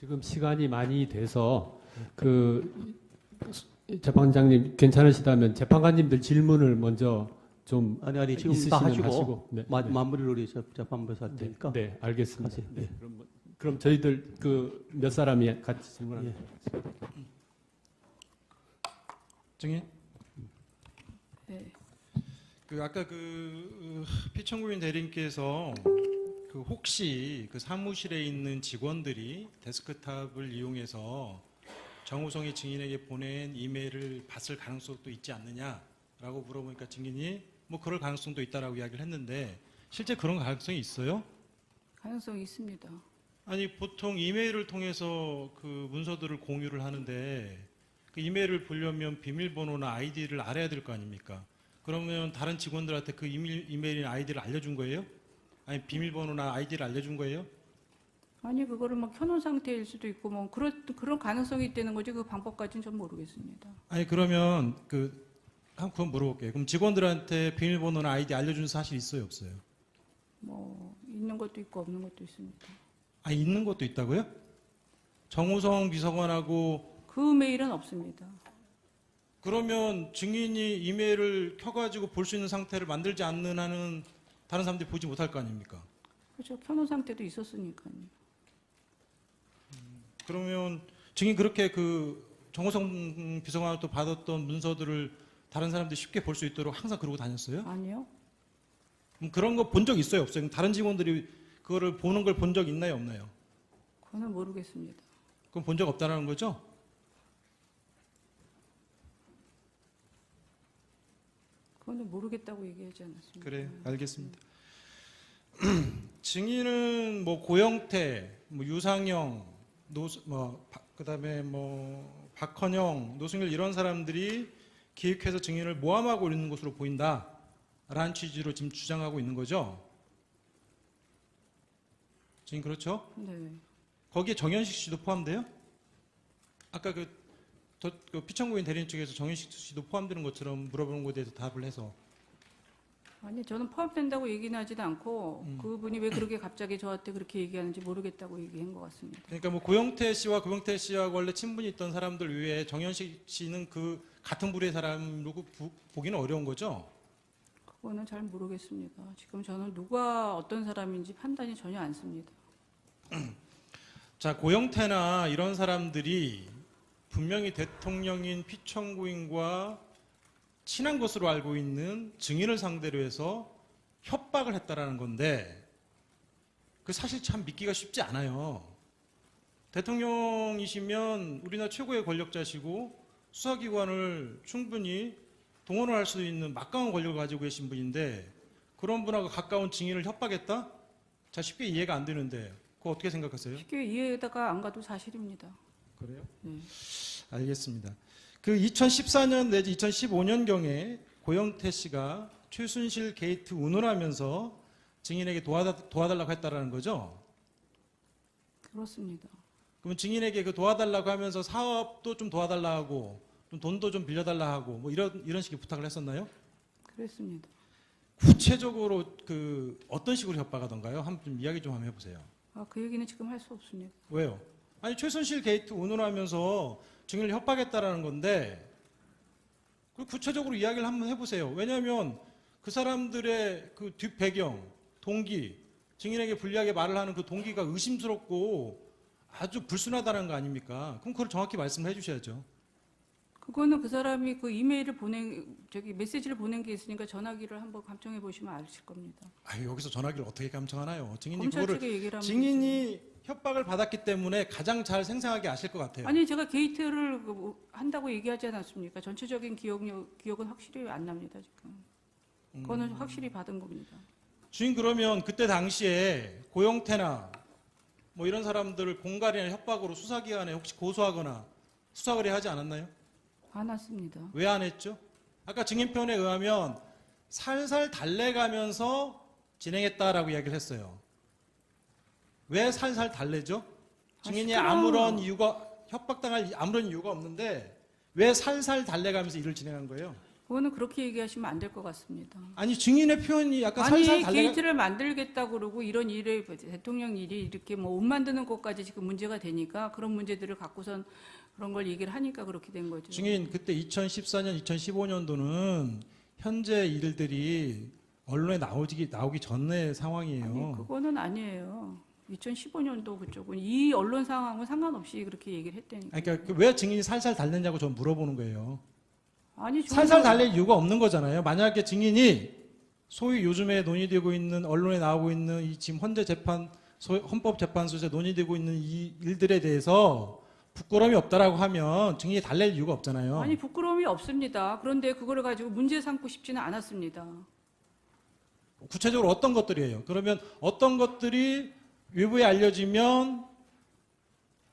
지금 시간이 많이 돼서 그 재판장님 괜찮으시다면 재판관님들 질문을 먼저 좀 아니 지금 다 있으시면 하시고, 하시고. 네, 네. 마무리를 우리 재판부에서 할 테니까. 네, 알겠습니다. 하세요. 네. 그럼 저희들 그 몇 사람이 같이 질문하는. 예. 증인? 네. 그 아까 그 피청구인 대리인께서 그 혹시 그 사무실에 있는 직원들이 데스크탑을 이용해서 정우성이 증인에게 보낸 이메일을 봤을 가능성도 있지 않느냐라고 물어보니까 증인이 뭐 그럴 가능성도 있다라고 이야기를 했는데 실제 그런 가능성이 있어요? 가능성이 있습니다. 아니 보통 이메일을 통해서 그 문서들을 공유를 하는데 그 이메일을 보려면 비밀번호나 아이디를 알아야 될 거 아닙니까? 그러면 다른 직원들한테 그 이메일이나 아이디를 알려준 거예요? 아니 비밀번호나 아이디를 알려준 거예요? 아니 그거를 막 켜놓은 상태일 수도 있고 뭐 그런 가능성이 있다는 거지 그 방법까지는 전 모르겠습니다. 아니 그러면 그건 물어볼게요. 그럼 직원들한테 비밀번호나 아이디 알려준 사실 있어요, 없어요? 뭐 있는 것도 있고 없는 것도 있습니다. 아 있는 것도 있다고요? 정우성 비서관하고 그 메일은 없습니다. 그러면 증인이 이메일을 켜가지고 볼 수 있는 상태를 만들지 않는 한은 다른 사람들이 보지 못할 거 아닙니까? 그렇죠. 켜놓은 상태도 있었으니까요. 그러면 증인 그렇게 그 정우성 비서관으로부터 받았던 문서들을 다른 사람들이 쉽게 볼 수 있도록 항상 그러고 다녔어요? 아니요. 그럼 그런 거 본 적 있어요, 없어요? 그럼 다른 직원들이 그거를 보는 걸 본 적 있나요, 없나요? 그거는 모르겠습니다. 그럼 본 적 없다는 거죠? 그거는 모르겠다고 얘기하지 않았습니다. 그래, 알겠습니다. 증인은 뭐 고영태, 뭐 유상영, 그다음에 뭐 박헌영, 노승일 이런 사람들이 기획해서 증인을 모함하고 있는 것으로 보인다라는 취지로 지금 주장하고 있는 거죠. 증인 그렇죠? 네. 거기에 정현식 씨도 포함돼요? 아까 그 피청구인 대리인 측에서 정현식 씨도 포함되는 것처럼 물어보는 것에 대해서 답을 해서 아니 저는 포함된다고 얘기는 하지도 않고 그분이 왜 그렇게 갑자기 저한테 그렇게 얘기하는지 모르겠다고 얘기한 것 같습니다. 그러니까 뭐 고영태 씨와 고영태 씨하고 원래 친분이 있던 사람들 외에 정현식 씨는 그 같은 부류의 사람으로 보기는 어려운 거죠? 그거는 잘 모르겠습니다. 지금 저는 누가 어떤 사람인지 판단이 전혀 안 씁니다. 자, 고영태나 이런 사람들이 분명히 대통령인 피청구인과 친한 것으로 알고 있는 증인을 상대로 해서 협박을 했다라는 건데 그 사실 참 믿기가 쉽지 않아요. 대통령이시면 우리나라 최고의 권력자시고 수사기관을 충분히 동원을 할 수 있는 막강한 권력을 가지고 계신 분인데 그런 분하고 가까운 증인을 협박했다? 자, 쉽게 이해가 안 되는데 그거 어떻게 생각하세요? 쉽게 이해가 안 가도 사실입니다. 그래요? 네. 알겠습니다. 그 2014년 내지 2015년경에 고영태 씨가 최순실 게이트 운운하면서 증인에게 도와달라고 했다라는 거죠? 그렇습니다. 그러면 증인에게 그 도와달라고 하면서 사업도 좀 도와달라 하고 좀 돈도 좀 빌려달라 하고 뭐 이런 식의 부탁을 했었나요? 그랬습니다. 구체적으로 그 어떤 식으로 협박하던가요? 한번 이야기 좀 한번 해보세요. 그 얘기는 지금 할 수 없습니다. 왜요? 아니 최순실 게이트 운운하면서 증인을 협박했다라는 건데 그 구체적으로 이야기를 한번 해보세요. 왜냐하면 그 사람들의 그 뒷배경, 동기, 증인에게 불리하게 말을 하는 그 동기가 의심스럽고 아주 불순하다는 거 아닙니까? 그럼 그걸 정확히 말씀해 주셔야죠. 그거는 그 사람이 그 이메일을 메시지를 보낸 게 있으니까 전화기를 한번 감청해 보시면 아실 겁니다. 여기서 전화기를 어떻게 감청하나요? 증인이 검찰 그거를 측에 얘기를 하면 증인이 협박을 받았기 때문에 가장 잘 생생하게 아실 것 같아요. 아니 제가 게이트를 한다고 얘기하지 않았습니까? 전체적인 기억은 확실히 안 납니다 지금. 그거는 확실히 받은 겁니다. 주인 그러면 그때 당시에 고영태나 뭐 이런 사람들을 공갈이나 협박으로 수사기관에 혹시 고소하거나 수사 의뢰하지 않았나요? 안 왔습니다. 왜 안 했죠? 아까 증인편에 의하면 살살 달래가면서 진행했다라고 이야기를 했어요. 왜 살살 달래죠? 증인이 아무런 이유가 협박당할 아무런 이유가 없는데 왜 살살 달래가면서 일을 진행한 거예요? 그거는 그렇게 얘기하시면 안 될 것 같습니다. 아니 증인의 표현이 약간 아니 살살 달래. 게이트를 만들겠다고 그러고 이런 일에 대통령 일이 이렇게 뭐 옷 만드는 것까지 지금 문제가 되니까 그런 문제들을 갖고선 그런 걸 얘기를 하니까 그렇게 된 거죠. 증인 그때 2014년, 2015년도는 현재 일들이 언론에 나오기 전의 상황이에요. 아니 그거는 아니에요. 2015년도 그쪽은 이 언론 상황은 상관없이 그렇게 얘기를 했다니까. 아니, 그러니까 왜 증인이 살살 달랬냐고 저 물어보는 거예요. 아니 살살 달랠 이유가 없는 거잖아요. 만약에 증인이 소위 요즘에 논의되고 있는 언론에 나오고 있는 이 지금 헌법재판소에서 논의되고 있는 이 일들에 대해서 부끄러움이 없다라고 하면 증인이 달랠 이유가 없잖아요. 아니 부끄러움이 없습니다. 그런데 그거를 가지고 문제 삼고 싶지는 않았습니다. 구체적으로 어떤 것들이에요? 그러면 어떤 것들이 외부에 알려지면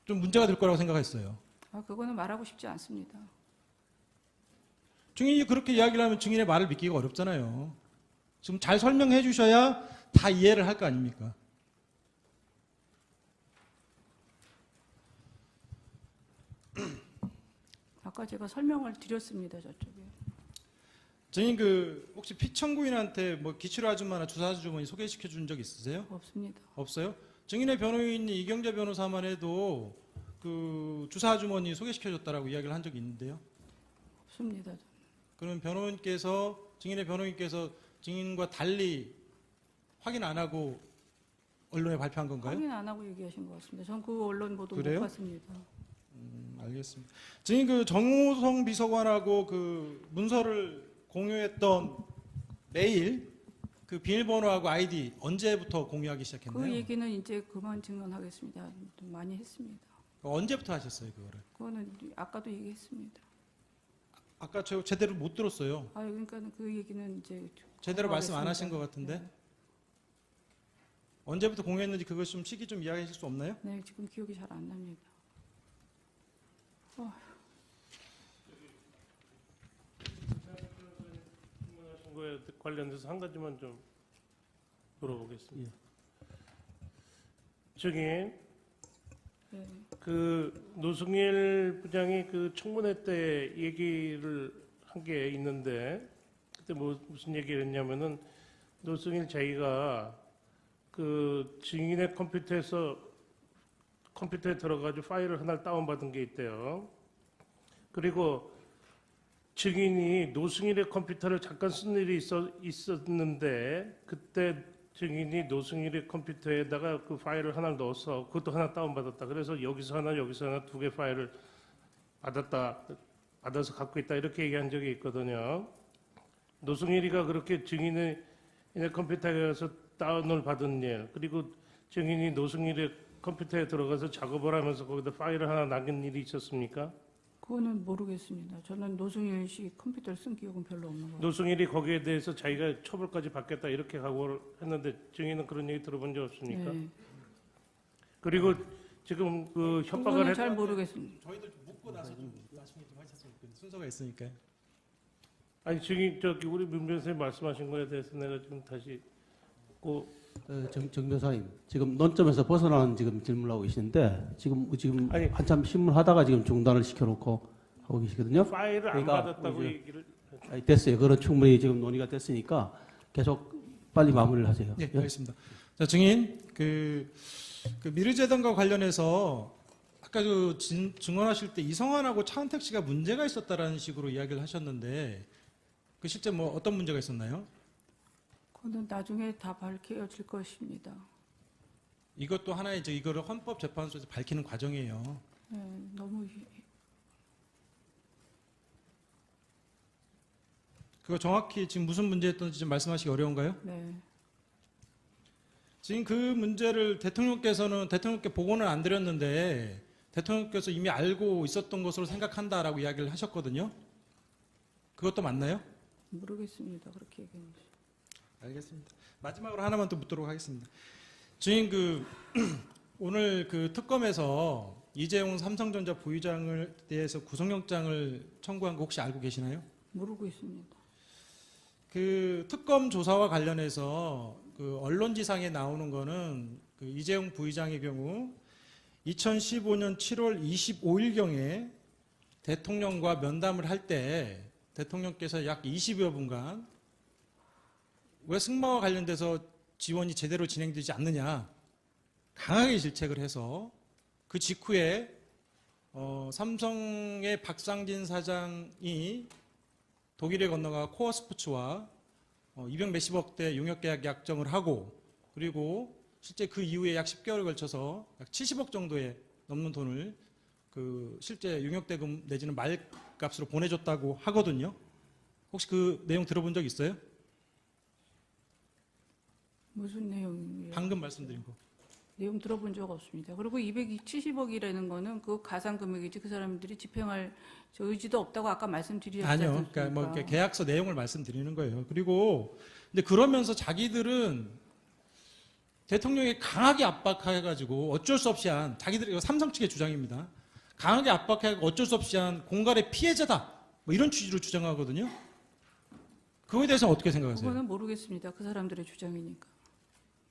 좀 문제가 될 거라고 생각했어요. 아 그거는 말하고 싶지 않습니다. 증인이 그렇게 이야기를 하면 증인의 말을 믿기가 어렵잖아요. 지금 잘 설명해 주셔야 다 이해를 할 거 아닙니까? 아까 제가 설명을 드렸습니다. 저쪽에. 증인 혹시 피청구인한테 뭐 기출 아줌마나 주사 아주머니 소개시켜 준 적 있으세요? 없습니다. 없어요? 증인의 변호인이 이경재 변호사만 해도 그 주사 아주머니 소개시켜 줬다라고 이야기를 한 적이 있는데요. 없습니다. 그러면 증인의 변호인께서 증인과 달리 확인 안 하고 언론에 발표한 건가요? 확인 안 하고 얘기하신 것 같습니다. 전 그 언론 보도 그래요? 못 봤습니다. 알겠습니다. 증인 정호성 비서관하고 그 문서를 공유했던 메일 그 비밀번호하고 아이디 언제부터 공유하기 시작했나요? 그 얘기는 이제 그만 증언하겠습니다. 좀 많이 했습니다. 언제부터 하셨어요, 그거를? 그거는 아까도 얘기했습니다. 아까 저 제대로 못 들었어요. 아 그러니까 그 얘기는 이제 제대로 말씀 안 하신 하겠습니다. 것 같은데. 네. 언제부터 공유했는지 그것 좀 시기 좀 이야기하실 수 없나요? 네, 지금 기억이 잘 안 납니다. 질문하신 거에 관련돼서 한 가지만 좀 물어보겠습니다. 증인, 네. 그 노승일 부장이 그 청문회 때 얘기를 한 게 있는데 그때 무슨 얘기를 했냐면은 노승일 자기가 그 증인의 컴퓨터에 들어가지고 파일을 하나 다운받은 게 있대요. 그리고 증인이 노승일의 컴퓨터를 잠깐 쓴 일이 있었는데 그때 증인이 노승일의 컴퓨터에다가 그 파일을 하나 넣어서 그것도 하나 다운받았다. 그래서 여기서 하나 두 개 파일을 받아서 갖고 있다. 이렇게 얘기한 적이 있거든요. 노승일이가 그렇게 증인의 컴퓨터에 가서 다운을 받은 일, 그리고 증인이 노승일의 컴퓨터에 들어가서 작업을 하면서 거기다 파일을 하나 남긴 일이 있었습니까? 그거는 모르겠습니다. 저는 노승일 씨 컴퓨터를 쓴 기억은 별로 없는 것 같아요. 노승일이 거기에 대해서 자기가 처벌까지 받겠다 이렇게 각오를 했는데 증인은 그런 얘기 들어본 적 없습니까? 네. 그리고 지금 그 협박을 그거는 잘 모르겠습니다. 저희들 좀 묻고 나서 좀 말씀을 좀 하셨으면 좋겠는데 순서가 있으니까요. 아니 증인 우리 문 변호사님 말씀하신 거에 대해서 내가 지금 다시 정 변호사님, 지금 논점에서 벗어나는 지금 질문을 하고 계시는데 지금 아니, 한참 신문하다가 지금 중단을 시켜놓고 하고 계시거든요. 파일을 그러니까 안 받았다고 이제 얘기를 아니, 됐어요. 그런 충분히 지금 논의가 됐으니까 계속 빨리 마무리를 하세요. 네, 알겠습니다. 자, 증인 그 미르재단과 관련해서 아까 증언하실 때 이성환하고 차은택 씨가 문제가 있었다라는 식으로 이야기를 하셨는데 그 실제 뭐 어떤 문제가 있었나요? 그거는 나중에 다 밝혀질 것입니다. 이것도 하나의 이거를 헌법재판소에서 밝히는 과정이에요. 네, 너무 그거 정확히 지금 무슨 문제였던지 좀 말씀하시기 어려운가요? 네. 지금 그 문제를 대통령께 보고는 안 드렸는데 대통령께서 이미 알고 있었던 것으로 생각한다라고 이야기를 하셨거든요. 그것도 맞나요? 모르겠습니다. 그렇게 얘기했는지. 알겠습니다. 마지막으로 하나만 더 묻도록 하겠습니다. 주인 오늘 그 특검에서 이재용 삼성전자 부의장을 대해서 구속영장을 청구한 거 혹시 알고 계시나요? 모르고 있습니다. 그 특검 조사와 관련해서 그 언론지상에 나오는 거는 그 이재용 부의장의 경우 2015년 7월 25일경에 대통령과 면담을 할 때 대통령께서 약 20여 분간 왜 승마와 관련돼서 지원이 제대로 진행되지 않느냐 강하게 질책을 해서 그 직후에 삼성의 박상진 사장이 독일에 건너가 코어 스포츠와 200 몇십억 대 용역 계약 약정을 하고 그리고 실제 그 이후에 약 10개월에 걸쳐서 약 70억 정도의 넘는 돈을 그 실제 용역 대금 내지는 말값으로 보내줬다고 하거든요. 혹시 그 내용 들어본 적 있어요? 무슨 내용이에요? 방금 말씀드린 거. 내용 들어본 적 없습니다. 그리고 270억이라는 거는 그 가상 금액이지 그 사람들이 집행할 저 의지도 없다고 아까 말씀드렸지 아니요. 않습니까? 그러니까 뭐 이렇게 계약서 내용을 말씀드리는 거예요. 그리고 근데 그러면서 자기들은 대통령이 강하게 압박해가지고 어쩔 수 없이 한 자기들 이거 삼성 측의 주장입니다. 강하게 압박해가지고 어쩔 수 없이 한 공갈의 피해자다. 뭐 이런 취지로 주장하거든요. 그거에 대해서는 어떻게 생각하세요? 그거는 모르겠습니다. 그 사람들의 주장이니까.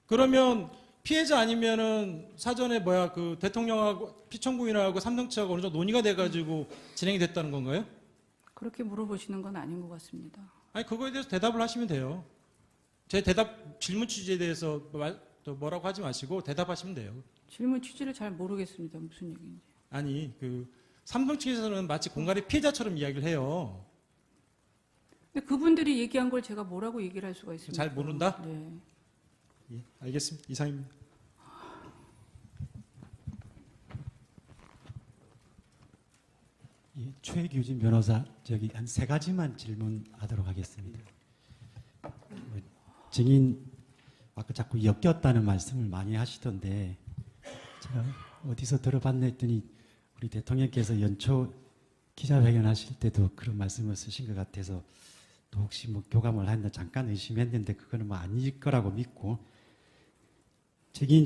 그러면 피해자 아니면은 사전에 그 대통령하고 피청구인하고 삼성 측하고 어느 정도 논의가 돼가지고 진행이 됐다는 건가요? 그렇게 물어보시는 건 아닌 것 같습니다. 아니 그거에 대해서 대답을 하시면 돼요. 제 질문 취지에 대해서 또 뭐라고 하지 마시고 대답하시면 돼요. 질문 취지를 잘 모르겠습니다. 무슨 얘기인지. 아니 그 삼성 측에서는 마치 공갈의 피해자처럼 이야기를 해요. 근데 그분들이 얘기한 걸 제가 뭐라고 얘기를 할 수가 있습니까? 잘 모른다? 네. 예, 알겠습니다. 이상입니다. 예, 최규진 변호사 한 세 가지만 질문하도록 하겠습니다. 증인 아까 자꾸 엮였다는 말씀을 많이 하시던데 제가 어디서 들어봤나 했더니 우리 대통령께서 연초 기자회견 하실 때도 그런 말씀을 쓰신 것 같아서 또 혹시 뭐 교감을 했나 잠깐 의심했는데 그거는 뭐 아닐 거라고 믿고 증인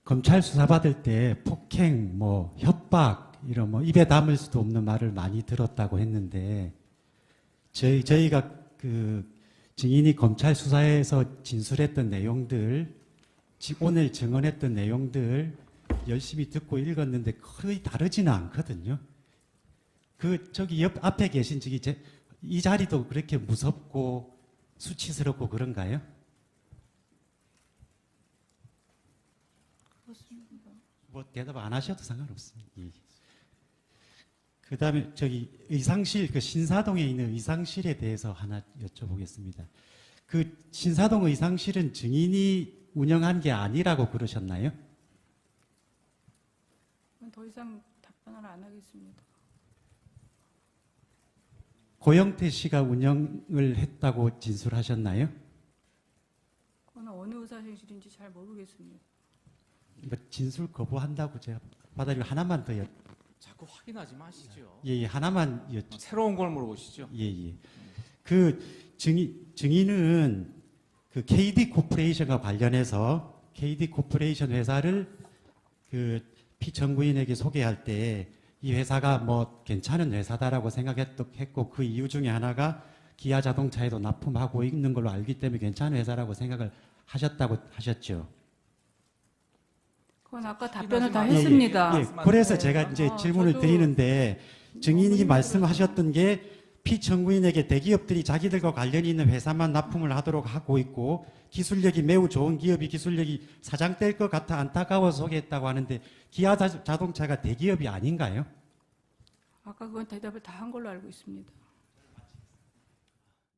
검찰 수사 받을 때 폭행, 뭐 협박 이런 뭐 입에 담을 수도 없는 말을 많이 들었다고 했는데 저희가 그 증인이 검찰 수사에서 진술했던 내용들, 오늘 증언했던 내용들 열심히 듣고 읽었는데 거의 다르지는 않거든요. 옆 앞에 계신 이 자리도 그렇게 무섭고 수치스럽고 그런가요? 뭐 대답 안 하셔도 상관없습니다. 예. 그다음에 의상실 신사동에 있는 의상실에 대해서 하나 여쭤보겠습니다. 그 신사동 의상실은 증인이 운영한 게 아니라고 그러셨나요? 더 이상 답변을 안 하겠습니다. 고영태 씨가 운영을 했다고 진술하셨나요? 그건 어느 의사실인지 잘 모르겠습니다. 뭐 진술 거부한다고 제가 받아들이고 하나만 더 자꾸 확인하지 마시죠. 예, 하나만 새로운 걸 물어보시죠. 예. 그 증인은 그 KD 코퍼레이션과 관련해서 KD 코퍼레이션 회사를 그 피청구인에게 소개할 때 이 회사가 뭐 괜찮은 회사다라고 생각했고 그 이유 중에 하나가 기아 자동차에도 납품하고 있는 걸로 알기 때문에 괜찮은 회사라고 생각을 하셨다고 하셨죠. 그건 아까 답변을 다 했습니다. 예, 그래서 제가 이제 질문을 드리는데 증인이 말씀하셨던 게 피청구인에게 대기업들이 자기들과 관련이 있는 회사만 납품을 하도록 하고 있고 기술력이 매우 좋은 기업이 기술력이 사장될 것 같아 안타까워서 소개했다고 하는데 기아 자동차가 대기업이 아닌가요? 아까 그건 대답을 다 한 걸로 알고 있습니다.